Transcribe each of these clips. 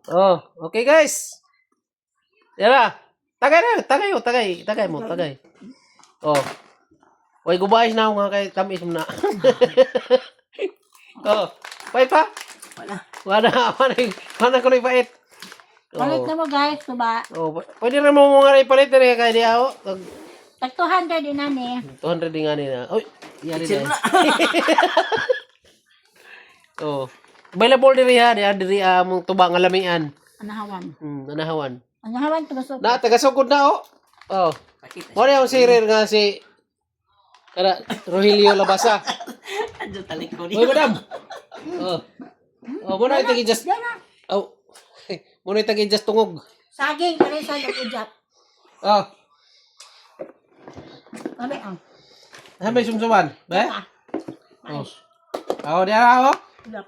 Oh, okay guys. Yara. Tagay na, tagay mo. Oh. Way gubayas na ako nga kay tamis mo na. Oh, pait pa? Wala ko na ipait. Palit na mo guys, tuba. Oh, pwede rin mo nga ipalit na kaya di ako. Tag 200 din ani. 200 din nga nila. Oy, yari na. Oh. Available diri ha, diri among tuba nga lamian. Anahawan. Anahawan. Anahawan tugasog. Na tagasugod na oh. Oh. Mo na yung sirir nga si kada Rogelio Labasa. Adyo talik ko Oy, madam. Oh. Oh, mo na itagi just. Oh. Mo na itagi just tungog. Saging kare sa ujap. Oh. Kami ang. Sampai sumsuman, be? Oh. Oh, dia oh. Ujap.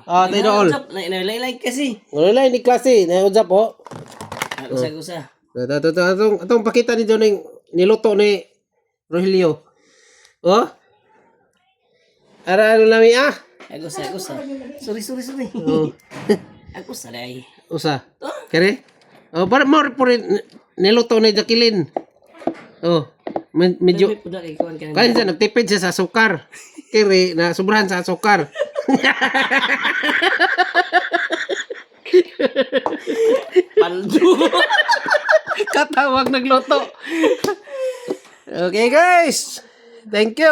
Ah, tidol. Nailaylay kasi. Wala ni klase, na ujap oh. Usa-usa. Atong pakita ni Joning niluto ni Rogelio. Oh. Ara ano lami ah? Agusa. Sorry. Oh. Agusa dai. Usa. Kere? Oh, para mo niluto ni Jacqueline. Oh. Medyo Pudak ikaw kan. kaya siya nagtipid siya sa sukar. Kere na sobrahan sa sukar. Paldo. Katawag nagluto. Okay guys. Thank you.